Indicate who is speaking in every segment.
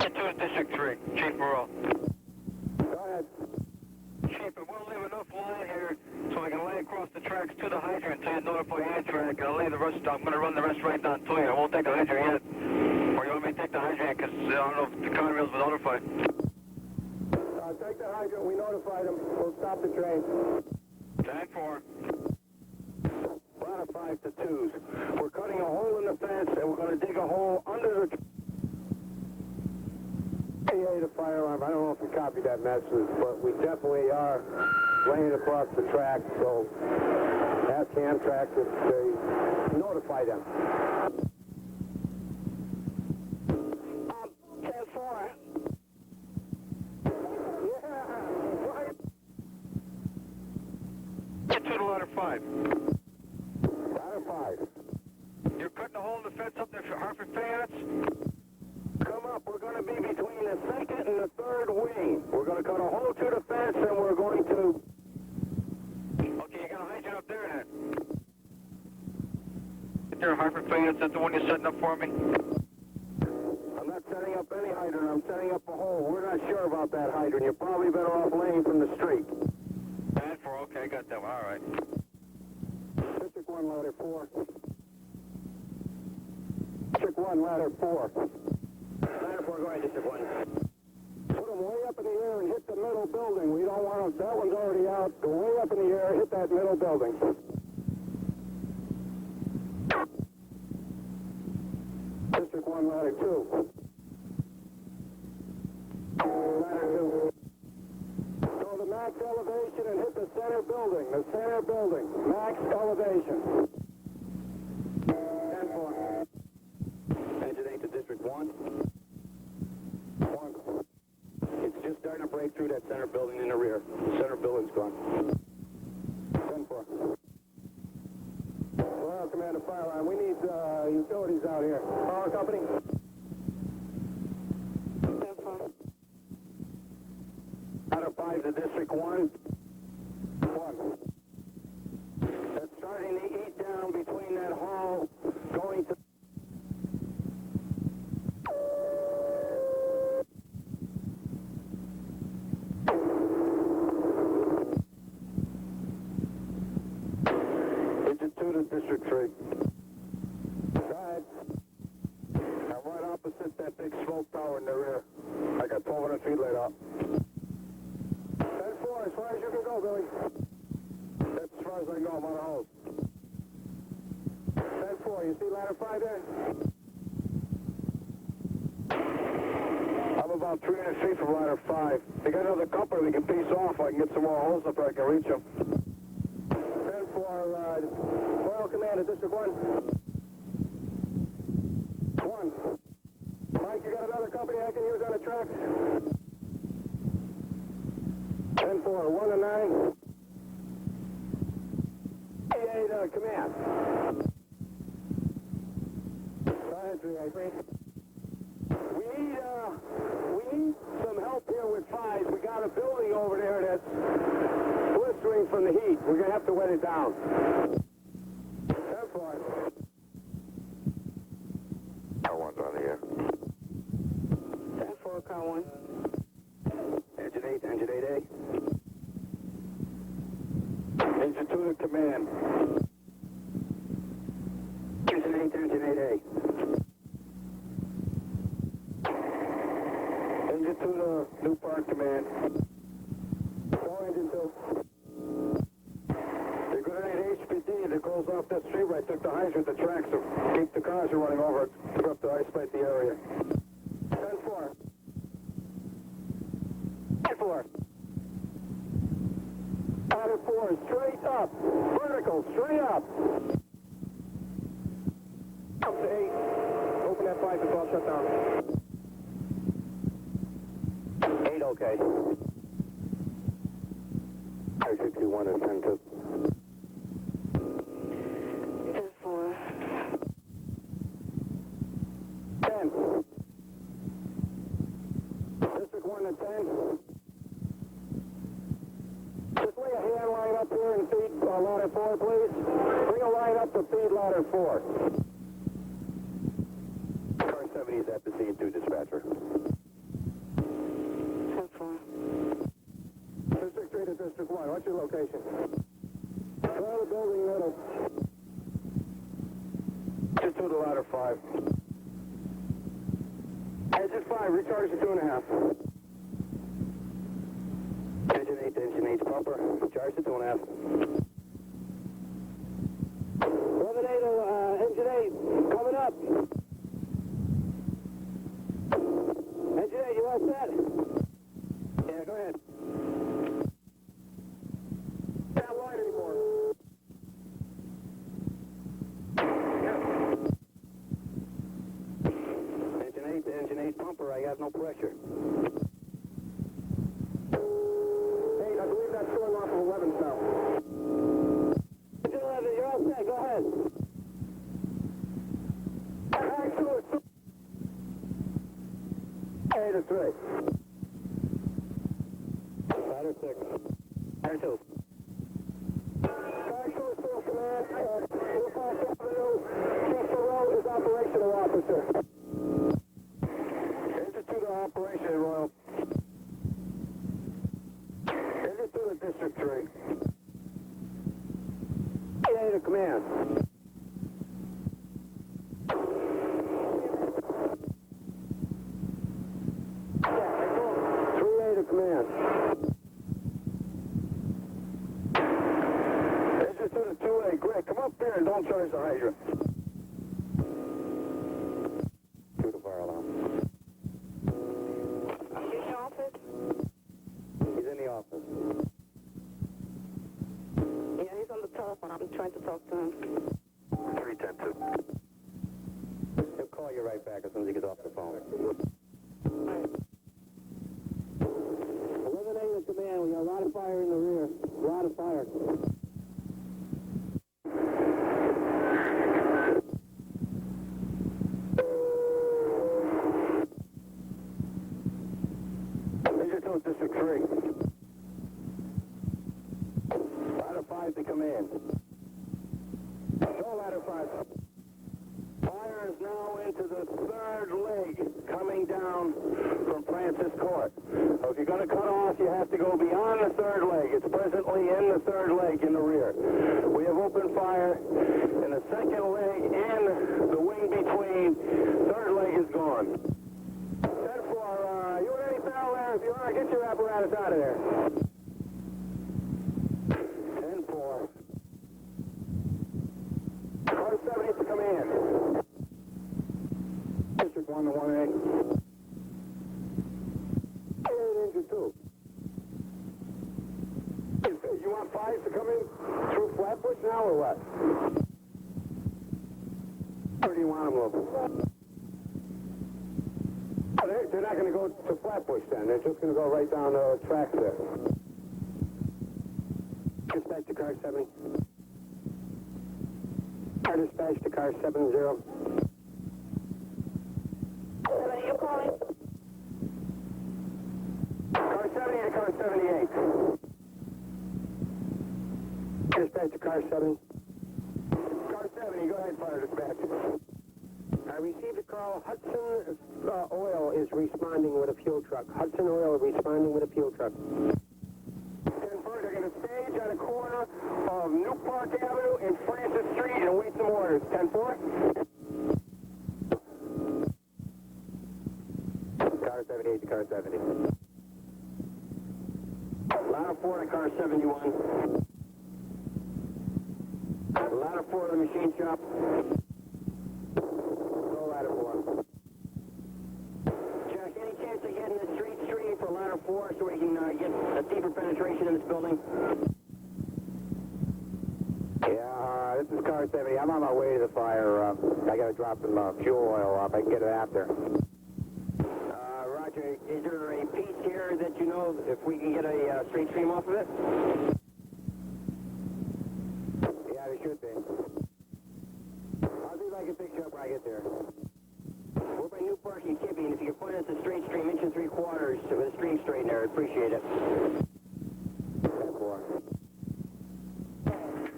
Speaker 1: Into District 3, Chief Burrell.
Speaker 2: Go ahead.
Speaker 1: Chief, I want to leave enough line here so I can lay across the tracks to the hydrant until you notify Amtrak. I'll lay the rest, I'm going to run the rest right down to you. I won't take the hydrant yet. Or you want me to take the hydrant because I don't know if the conrails were notified.
Speaker 2: Take the hydrant, we notified them. We'll stop the train.
Speaker 1: 10-4.
Speaker 2: Ladder 5 to 2s. We're cutting a hole in the fence and we're going to dig a hole under the... The fire alarm. I don't know if we copied that message, but we definitely are laying across the track, so ask Amtrak if they notify them. 10-4.
Speaker 1: Get to the ladder 5.
Speaker 2: Ladder 5.
Speaker 1: You're cutting a hole in the fence up there for Hartford fans?
Speaker 2: Come up. We're going to be between the second and the third wing. We're going to cut a hole to the fence and we're going to...
Speaker 1: Okay, you got a hydrant up there then. Is there a Hartford fans? That's the one you're setting up for me?
Speaker 2: I'm not setting up any hydrant. I'm setting up a hole. We're not sure about that hydrant. You're probably better off laying from the street.
Speaker 1: 10-4. Okay, I got that one. All right.
Speaker 2: District 1, ladder 4. District 1, ladder 4. Ladder 4, go ahead, District 1. Put them way up in the air and hit the middle building. We don't want them, that one's already out. Go way up in the air, hit that middle building. District 1, ladder 2. Ladder 2. Go to max elevation and hit the center building. The center building. Max elevation. 10-4. Engine 8 to District 1. 1. It's just starting to break through that center building in the rear. Center building's gone. 10-4. Royal Command of Fire Line. We need utilities out here. Power company. 10-4. Ladder 5 to District 1. 1. That's starting to eat down between that hall going to... Engine 2 to District 3. Go ahead. I'm right opposite that big smoke tower in the rear. I got 1,200 feet laid up. 10-4, as far as you can go, Billy. That's as far as I can go. I'm on a hose. 10-4, you see ladder 5 there? I'm about 300 feet from ladder 5. They got another company we can piece off. I can get some more holes up there. I can reach them. 10-4, Royal Command at District 1. 1. Mike, you got another company I can use on the track? 10-4, 1 to 9. 8 command. Entry, I think. We need some help here with 5s. We got a building over there that's blistering from the heat. We're going to have to wet it down. 10-4. Car 1's on the air. 10-4, car 1. Engine 8, engine 8A. Engine 2 to command. Engine 8, engine 8A. Engine 2 to New Park command. Go engine 2. They're going to need HPD that goes off that street where I took the hydrant, the tracks to keep the cars from running over it, to up to isolate the area. 10-4. 10-4. Ladder 4, straight up. Vertical, straight up. Up to 8. Open that 5 as well, shut down. 8, okay. 621 is 10-2. 10-4. 10. District 1 to 10. Just lay a hand line up here and feed ladder 4, please. Bring a line up to feed ladder 4. Car 70 is at the scene, 2 dispatcher. location. Try the building middle. Just to the ladder 5. Engine 5, recharge to 2.5. Engine 8 to engine 8 pumper, charge to 2.5. 11-8, engine 8, coming up. Engine 8, you all set? Yeah, go ahead. Not line anymore. Engine 8 pumper, I got no pressure. 8, I believe that's going off of 11 south. Engine 11, you're all set, go ahead. Back to it. 8 to 3. Ladder 6. Ladder 2. Back to it, full command. Park Avenue. Chief Thoreau is operational officer. Engine 2 to operation, Royal. Engine 2 to District 3. 8 to command. 3A to command. Engine 2 to 2A. Greg, come up here and don't charge the hydrant. 2 to fire alarm.
Speaker 3: In the office?
Speaker 2: He's in the office.
Speaker 3: Yeah, he's on the telephone. I'm trying to talk to him.
Speaker 2: 310-2. He'll call you right back as soon as he gets off the phone. 11-8 at command. We got a lot of fire in the rear. A lot of fire. Engine 2 District 3. Ladder 5 to command. Go ladder 5. Fire is now into the third leg coming down from Francis Court. So if you're going to cut off, you have to go beyond the third leg. It's presently in the third leg in the rear. We have opened fire in the second leg and the wing between. Third leg is gone. 10-4, you and any foul there? If you want to get your apparatus out of there. 10-4. Car 70 to command. District 1 to 1A. 8 engine 2. You want 5 to come in through Flatbush now or what? Or do you want them local? Oh, they're not going to go to Flatbush then. They're just going to go right down the tracks there. Dispatch to car 70. Car dispatch to car 70.
Speaker 3: Are you calling?
Speaker 2: Car 70 to car 78. Dispatch to car 70. Car 70, go ahead, fire dispatch. I received a call. Hudson Oil is responding with a fuel truck. Hudson Oil is responding with a fuel truck. 10-4, they're going to stage on the corner of New Park Avenue and Francis Street and wait some orders. 10-4. Car 78 to car 70. Ladder 4 to car 71. Ladder 4 to the machine shop. Go ladder 4. Jack, any chance of getting the street stream for ladder 4 so we can get a deeper penetration in this building? Yeah, this is car 70. I'm on my way to the fire. I got to drop some fuel oil off. I can get it after. Roger, is there a piece here that you know if we can get a straight stream off of it? Yeah, there should be. I'll see if I can fix you up when I get there. We're by New Park and Kippy, and if you can point us a straight stream, inch and 3/4 with a stream straightener, I'd appreciate it. 10-4.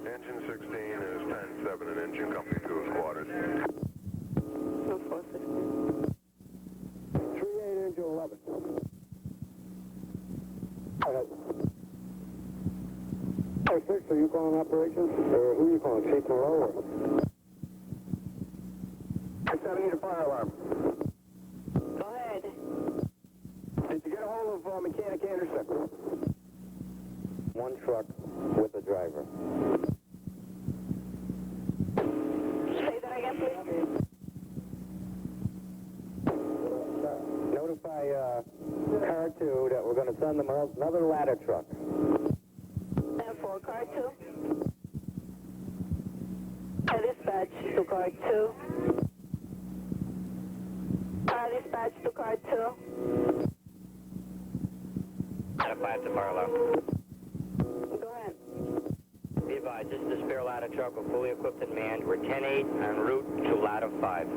Speaker 4: Engine 16 is 10-7 and engine company 2 is quarters.
Speaker 2: 3-8 engine 11. Go ahead. 6, are you calling operations? Or who are you calling, Chief Moreau? 70 to fire alarm.
Speaker 3: Go ahead.
Speaker 2: Did you get a hold of Mechanic Anderson? One truck with a driver.
Speaker 3: Say that again, please.
Speaker 2: Notify car 2 that we're going to send them another ladder truck.
Speaker 3: 10-4, car 2. Dispatch to car 2. Dispatch to car 2.
Speaker 5: Ladder 5 to Barlow.
Speaker 3: Go ahead.
Speaker 5: Be advised, this is the spare ladder truck. We're fully equipped and manned. We're 10-8 en route to ladder 5.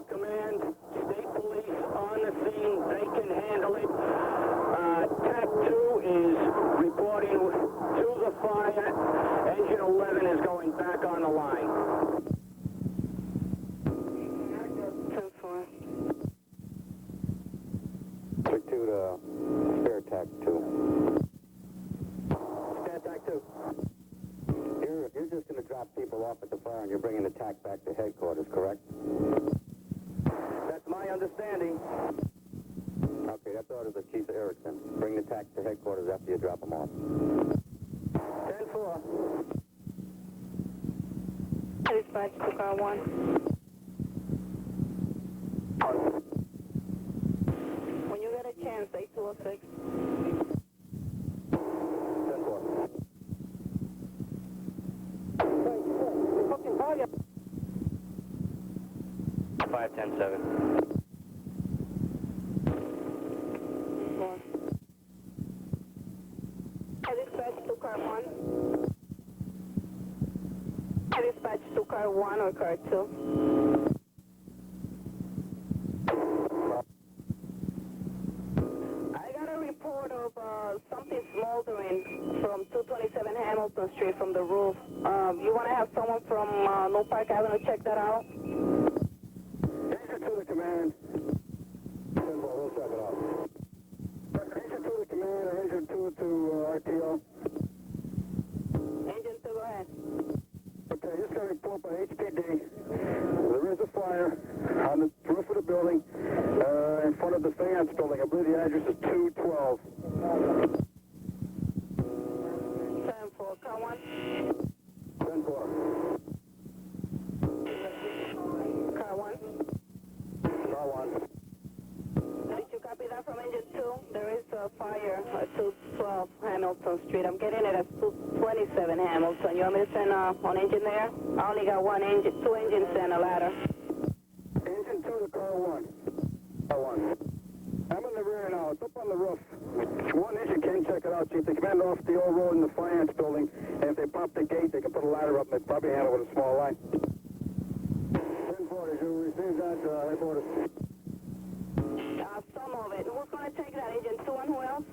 Speaker 2: Command, state police on the scene, they can handle it. TAC 2 is reporting to the fire. Engine 11 is going back on the line.
Speaker 3: 10-4.
Speaker 2: Check 2 to spare TAC 2. Spare TAC 2. You're just going to drop people off at the fire and you're bringing the TAC back to headquarters, correct? That's my understanding. Okay, that's order to Chief Erickson. Bring the TAC to headquarters after you drop them off. 10-4.
Speaker 3: Dispatch to car 1. When you get a chance, 8206.
Speaker 2: 10-4.
Speaker 5: 5-10-7.
Speaker 3: 4. Dispatch to car 1. Dispatch to car 1 or car 2. I got a report of something smoldering from 227 Hamilton Street from the roof. You want to have someone from New Park Avenue check that out?
Speaker 2: Engine to the command. 10-4, we'll check it out. Engine to the command or engine 2 to RTO.
Speaker 3: Engine 2, go ahead.
Speaker 2: Okay, just got a report by HPD. There is a fire on the roof of the building in front of the fans building. I believe the address is 212.
Speaker 3: 7-4, car 1.
Speaker 2: 10-4.
Speaker 3: Car 1.
Speaker 2: Car 1.
Speaker 3: Did you copy that from engine 2? There is a fire at 212 Hamilton Street. I'm getting it at 227 Hamilton. You want me to send on engine there? I only got two engines and a ladder.
Speaker 2: Engine 2 to car 1. Car 1. I'm in the rear now. It's up on the roof. One engine can check it out, Chief. They come in off the old road in the finance building, and if they pop the gate, they can put a ladder up and they probably handle it with a small line. 10-4, did you receive that headquarters?
Speaker 3: Some of it. Who's going to take that? Engine 2 and who else?